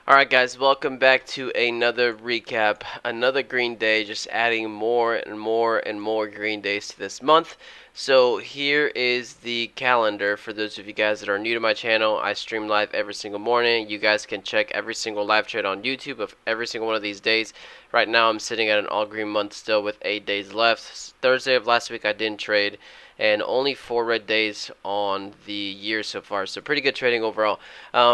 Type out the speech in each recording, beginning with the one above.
Alright guys, welcome back to another recap, another green day, just adding more and more and more green days to this month. So here is the calendar for those of you guys that are new to my channel. I stream live every single morning. You guys can check every single live trade on YouTube of every single one of these days. Right now I'm sitting at an all green month still with 8 days left. Thursday of last week I didn't trade, and only 4 red days on the year so far, so pretty good trading overall.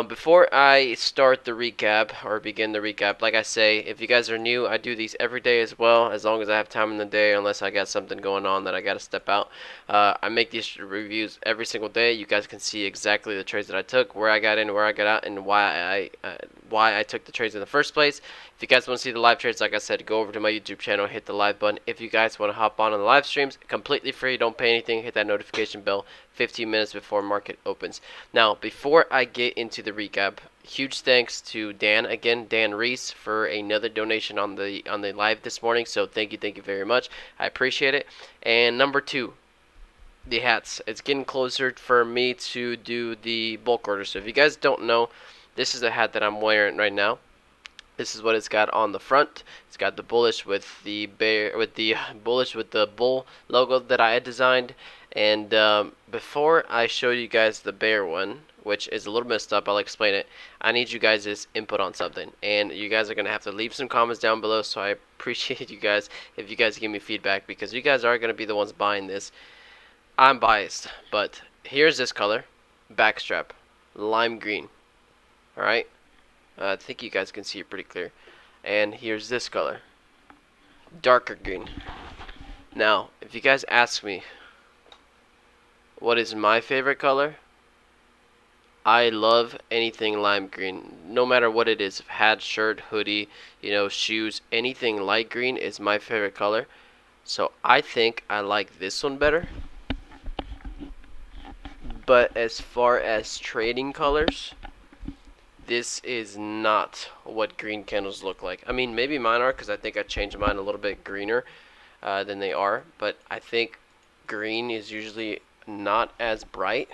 Before I start the recap or begin the recap, like I say, if you guys are new, I do these every day as well, as long as I have time in the day, unless I got something going on that I got to step out. I make these reviews every single day. You guys can see exactly the trades that I took, where I got in, where I got out, and why I took the trades in the first place. If you guys want to see the live trades, like I said, go over to my YouTube channel, hit the live button. If you guys want to hop on the live streams, completely free, don't pay anything, hit that notification bell 15 minutes before market opens. Now, before I get into the recap, huge thanks to Dan again, Dan Reese, for another donation on the live this morning. So thank you very much. I appreciate it. And number two, the hats. It's getting closer for me to do the bulk order. So if you guys don't know, this is a hat that I'm wearing right now. This is what it's got on the front. It's got the bullish with the bear, with the bullish with the bull logo that I had designed. And before I show you guys the bear one, which is a little messed up, I'll explain it. I need you guys' input on something, and you guys are gonna have to leave some comments down below. So I appreciate you guys if you guys give me feedback, because you guys are gonna be the ones buying this. I'm biased, but here's this color, backstrap, lime green. All right. I think you guys can see it pretty clear. And here's this color, darker green. Now, if you guys ask me what is my favorite color, I love anything lime green, no matter what it is. Hat, shirt, hoodie, shoes, anything light green is my favorite color. So I think I like this one better. But as far as trading colors, this is not what green candles look like. I mean, maybe mine are, because I think I changed mine a little bit greener than they are. But I think green is usually not as bright.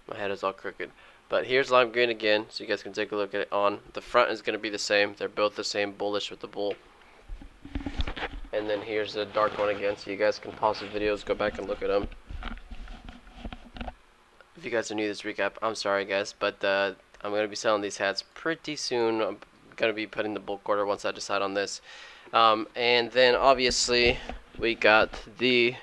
My head is all crooked. But here's lime green again, so you guys can take a look at it on. The front is going to be the same. They're both the same, bullish with the bull. And then here's the dark one again, so you guys can pause the videos, go back and look at them. If you guys are new to this recap, I'm sorry guys, but I'm going to be selling these hats pretty soon. I'm going to be putting the bulk order once I decide on this. And then obviously we got the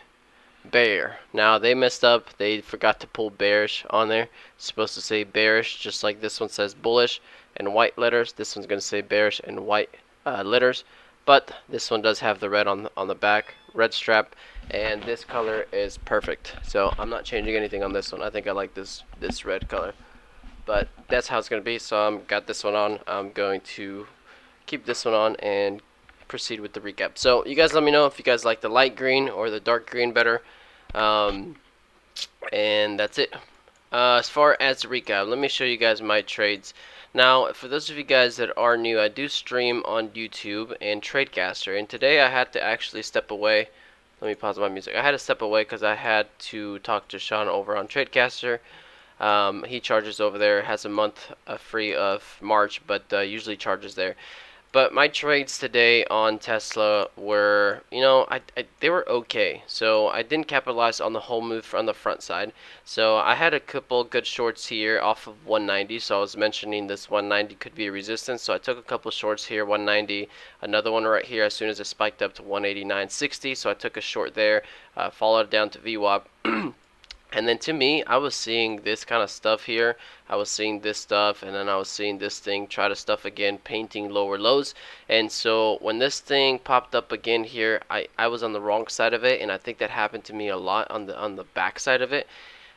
bear. Now they messed up. They forgot to pull bearish on there. It's supposed to say bearish, just like this one says bullish and white letters. This one's going to say bearish and white letters. But this one does have the red on the back, red strap, and this color is perfect. So I'm not changing anything on this one. I think I like this red color. But that's how it's going to be. So I've got this one on. I'm going to keep this one on and proceed with the recap. So you guys let me know if you guys like the light green or the dark green better. And that's it. As far as the recap, let me show you guys my trades. Now, for those of you guys that are new, I do stream on YouTube and Tradecaster, and today I had to actually step away. Let me pause my music. I had to step away because I had to talk to Sean over on Tradecaster. He charges over there, has a month free of March, but usually charges there. But my trades today on Tesla were, they were okay. So I didn't capitalize on the whole move on the front side. So I had a couple good shorts here off of 190. So I was mentioning this 190 could be a resistance. So I took a couple shorts here, 190. Another one right here as soon as it spiked up to 189.60. So I took a short there, followed it down to VWAP. And then to me, I was seeing this kind of stuff here. I was seeing this stuff, and then I was seeing this thing try to stuff again, painting lower lows. And so when this thing popped up again here, I was on the wrong side of it, and I think that happened to me a lot on the back side of it.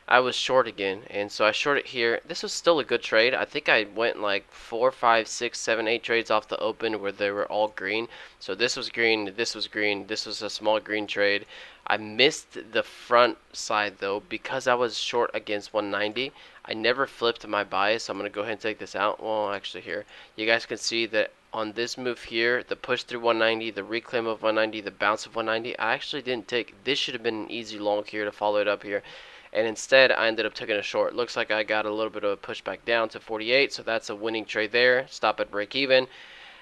I was short again, and so I shorted here. This was still a good trade. I think I went like 4, 5, 6, 7, 8 trades off the open where they were all green. So this was green, this was green, this was a small green trade. I missed the front side though because I was short against 190. I never flipped my bias, so I'm going to go ahead and take this out. Well, actually here, you guys can see that on this move here, the push through 190, the reclaim of 190, the bounce of 190, I actually didn't take. This should have been an easy long here to follow it up here. and instead I ended up taking a short. Looks like I got a little bit of a pushback down to 48, so that's a winning trade there. Stop at break even.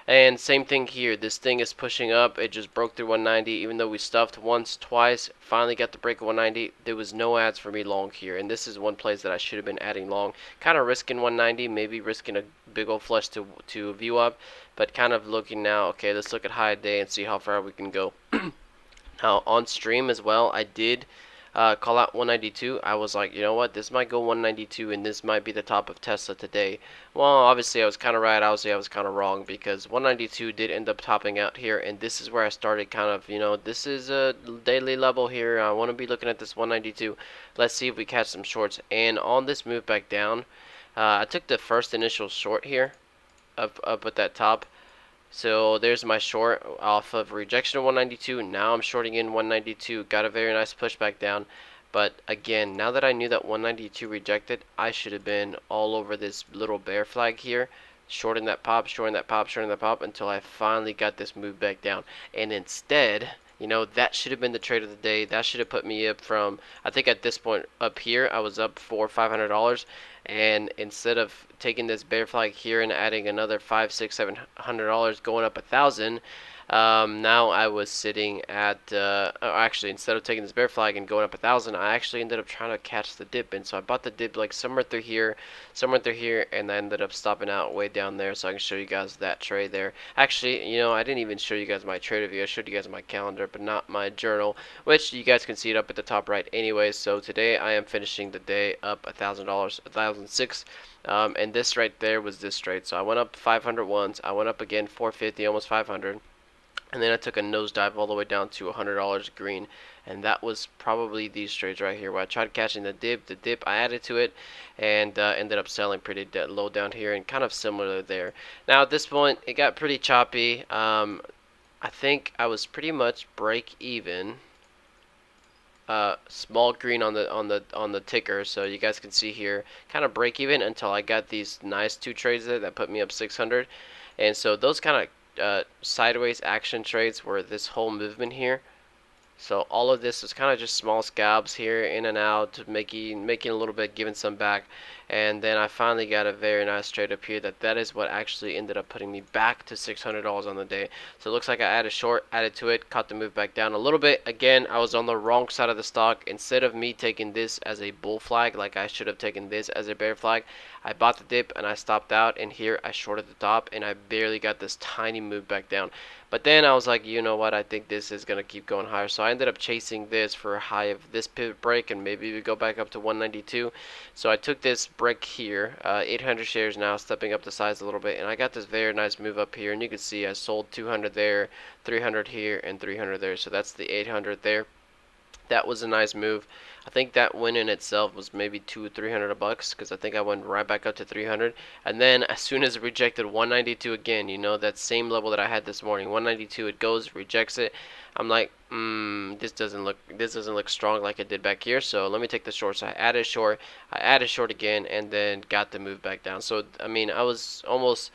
And same thing here. This thing is pushing up. It just broke through 190, even though we stuffed once, twice. Finally got the break of 190. There was no ads for me long here, and this is one place that I should have been adding long. Kind of risking 190, maybe risking a big old flush to view up, but kind of looking now. Okay, let's look at high day and see how far we can go. Now on stream as well, I did call out 192. I was like, you know what, this might go 192, and this might be the top of Tesla today. Well, obviously I was kind of right. Obviously I was kind of wrong, because 192 did end up topping out here, and this is where I started kind of, this is a daily level here. I want to be looking at this 192. Let's see if we catch some shorts. And on this move back down, I took the first initial short here up at that top. So there's my short off of rejection of 192. Now I'm shorting in 192. Got a very nice pushback down. But again, now that I knew that 192 rejected, I should have been all over this little bear flag here, shorting that pop, shorting that pop, shorting that pop, until I finally got this move back down. And instead, that should have been the trade of the day. That should have put me up from, I think at this point up here, I was up for $500. And instead of taking this bear flag here and adding another $500, $600, $700, going up 1,000, now I was sitting at, actually, instead of taking this bear flag and going up 1,000, I actually ended up trying to catch the dip. And so I bought the dip like somewhere through here, and I ended up stopping out way down there, so I can show you guys that trade there. Actually, I didn't even show you guys my trade view. I showed you guys my calendar, but not my journal, which you guys can see it up at the top right anyway. So today I am finishing the day up $1,000, 1,006. And this right there was this trade. So I went up 500 once, I went up again 450, almost 500. And then I took a nosedive all the way down to $100 green, and that was probably these trades right here, where I tried catching the dip, I added to it, and ended up selling pretty low down here, and kind of similar there. Now at this point, it got pretty choppy. I think I was pretty much break even. Small green on the ticker, so you guys can see here, kind of break even until I got these nice two trades there that put me up 600. And so those kind of sideways action trades were this whole movement here. So all of this is kind of just small scalps here, in and out, making a little bit, giving some back, and then I finally got a very nice trade up here. That is what actually ended up putting me back to $600 on the day. So it looks like I added short, added to it, caught the move back down a little bit. Again, I was on the wrong side of the stock. Instead of me taking this as a bull flag, like I should have taken this as a bear flag, I bought the dip and I stopped out, and here I shorted the top, and I barely got this tiny move back down. But then I was like, you know what, I think this is going to keep going higher. So I ended up chasing this for a high of this pivot break, and maybe we go back up to 192. So I took this break here, 800 shares now, stepping up the size a little bit, and I got this very nice move up here. And you can see I sold 200 there, 300 here, and 300 there. So that's the 800 there. That was a nice move. I think that win in itself was maybe $200-300, because I think I went right back up to 300. And then as soon as it rejected 192 again, that same level that I had this morning, 192, it goes, rejects it. I'm like, this doesn't look strong like it did back here. So let me take the short. So I added short again, and then got the move back down. So I mean, I was almost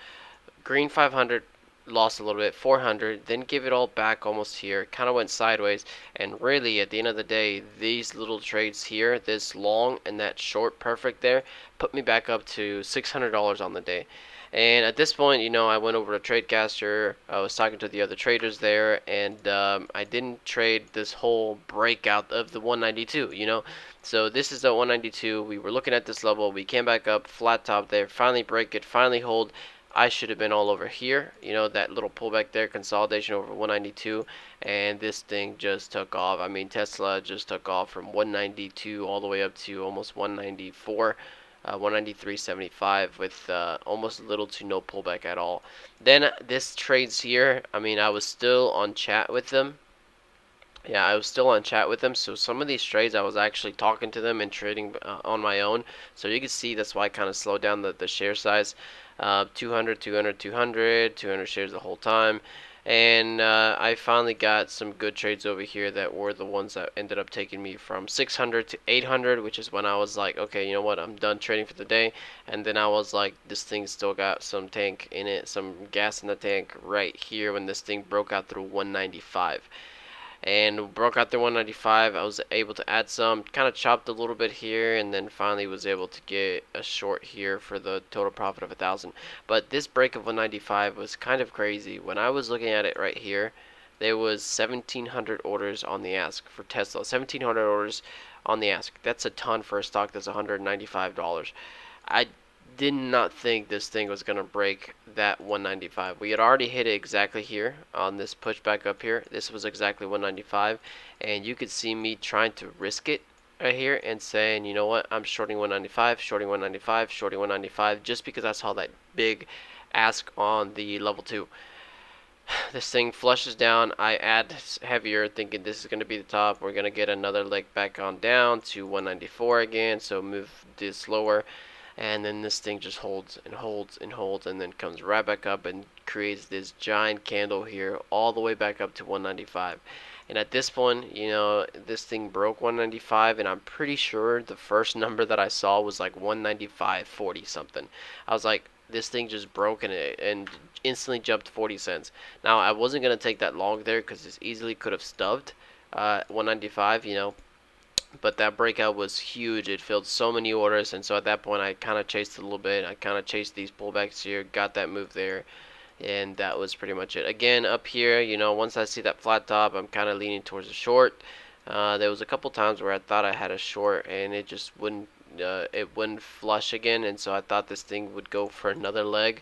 green 500. Lost a little bit, 400, then give it all back almost here, kind of went sideways. And really at the end of the day, these little trades here, this long and that short perfect there, put me back up to $600 on the day. And at this point, I went over to TradeCaster. I was talking to the other traders there, and I didn't trade this whole breakout of the 192, So this is the 192. We were looking at this level. We came back up, flat top there, finally break it, finally hold. I should have been all over here, that little pullback there, consolidation over 192, and this thing just took off. I mean, Tesla just took off from 192 all the way up to almost 194, 193.75, with almost little to no pullback at all. Then this trades here, I mean, I was still on chat with them. Yeah, I was still on chat with them, so some of these trades I was actually talking to them and trading on my own. So you can see that's why I kind of slowed down the share size. 200, 200, 200, 200 shares the whole time. And I finally got some good trades over here that were the ones that ended up taking me from 600 to 800, which is when I was like, okay, you know what, I'm done trading for the day. And then I was like, this thing still got some tank in it, some gas in the tank right here when this thing broke out through 195. and broke out the 195. I was able to add some, kind of chopped a little bit here, and then finally was able to get a short here for the total profit of 1,000. But this break of 195 was kind of crazy. When I was looking at it right here, there was 1,700 orders on the ask for Tesla. 1,700 orders on the ask. That's a ton for a stock that's $195. I did not think this thing was going to break that 195. We had already hit it exactly here on this pushback up here. This was exactly 195, and you could see me trying to risk it right here and saying, you know what, I'm shorting 195, shorting 195, shorting 195, just because I saw that big ask on the level 2. This thing flushes down. I add heavier, thinking this is going to be the top. We're going to get another leg back on down to 194 again, so move this lower. And then this thing just holds and holds and holds, and then comes right back up and creates this giant candle here all the way back up to 195. And at this point, you know, this thing broke 195, and I'm pretty sure the first number that I saw was like 195.40 something. I was like, this thing just broke and instantly jumped 40 cents. Now, I wasn't going to take that long there because this easily could have stubbed 195, you know, but that breakout was huge. It filled so many orders, and so at that point I kind of chased it a little bit. I kind of chased these pullbacks here, got that move there, and that was pretty much it. Again, up here, you know, once I see that flat top, I'm kind of leaning towards a short. There was a couple times where I thought I had a short, and it just wouldn't flush again, and so I thought this thing would go for another leg.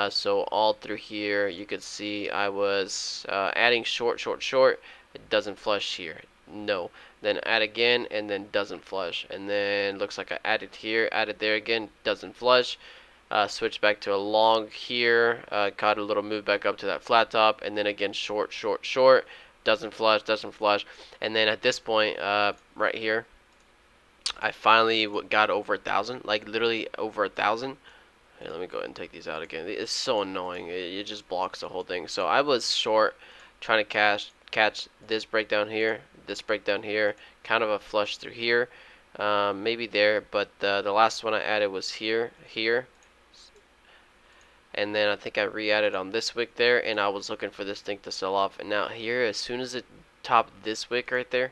So all through here, you could see I was adding short, short, short. It doesn't flush here. No. Then add again, and then doesn't flush. And then looks like I added here, added there again, doesn't flush. Switch back to a long here, caught a little move back up to that flat top, and then again short, short, short, doesn't flush, doesn't flush. And then at this point, right here, I finally got over 1,000, like literally over 1,000. Hey, let me go ahead and take these out again. It's so annoying. It just blocks the whole thing. So I was short, trying to catch this breakdown here, kind of a flush through here, maybe there, but the last one I added was here, and then I think I re-added on this wick there, and I was looking for this thing to sell off. And now here, as soon as it topped this wick right there,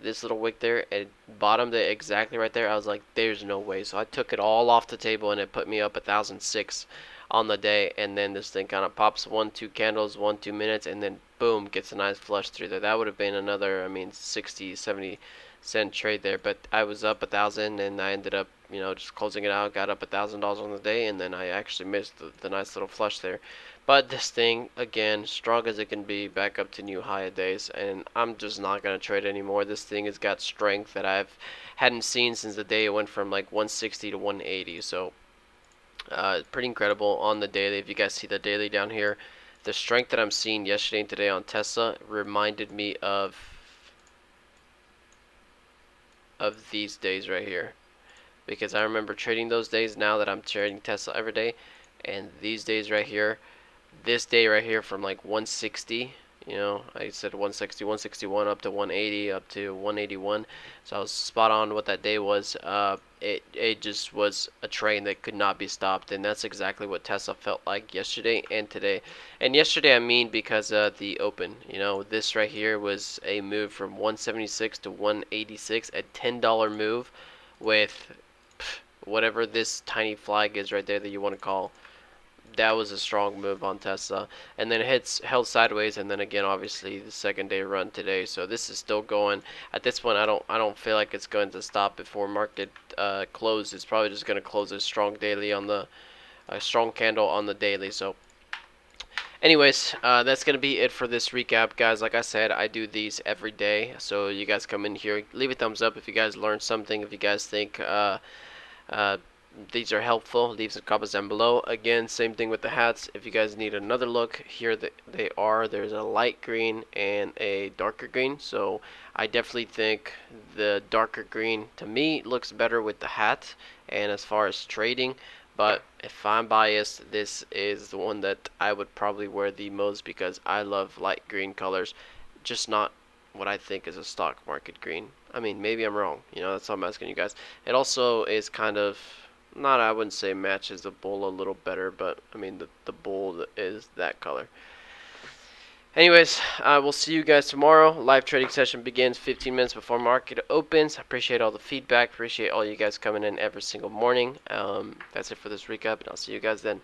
this little wick there, it bottomed it exactly right there, I was like, there's no way. So I took it all off the table, and it put me up 1,006 on the day. And then this thing kind of pops 1-2 candles, 1-2 minutes, and then boom, gets a nice flush through there. That would have been another, I mean, 60-70 cent trade there. But I was up 1,000, and I ended up, you know, just closing it out, got up $1,000 on the day, and then I actually missed the nice little flush there. But this thing, again, strong as it can be, back up to new higher days, and I'm just not going to trade anymore. This thing has got strength that hadn't seen since the day it went from like 160 to 180. So pretty incredible on the daily. If you guys see the daily down here, the strength that I'm seeing yesterday and today on Tesla reminded me of these days right here, because I remember trading those days now that I'm trading Tesla every day, and these days right here, this day right here from like 160, you know, I said 160, 161 up to 180, up to 181. So I was spot on what that day was. It just was a train that could not be stopped, and that's exactly what Tesla felt like yesterday and today. And yesterday I mean because the open, you know, this right here was a move from 176 to 186, a $10 move with whatever this tiny flag is right there that you want to call. That was a strong move on Tesla, and then it held sideways, and then again, obviously, the second day run today. So this is still going. At this point, I don't feel like it's going to stop before market close. It's probably just going to close a strong daily on the strong candle on the daily. So anyways, that's going to be it for this recap, guys. Like I said, I do these every day, so you guys come in here, leave a thumbs up if you guys learned something, if you guys think these are helpful, leave some comments down below. Again, same thing with the hats. If you guys need another look, here they are. There's a light green and a darker green. So I definitely think the darker green, to me, looks better with the hat and as far as trading. But if I'm biased, this is the one that I would probably wear the most because I love light green colors. Just not what I think is a stock market green. I mean, maybe I'm wrong. You know, that's all I'm asking you guys. It also is kind of, not, I wouldn't say matches the bull a little better, but I mean the bull is that color. Anyways, we'll see you guys tomorrow. Live trading session begins 15 minutes before market opens. I appreciate all the feedback. Appreciate all you guys coming in every single morning. That's it for this recap, and I'll see you guys then.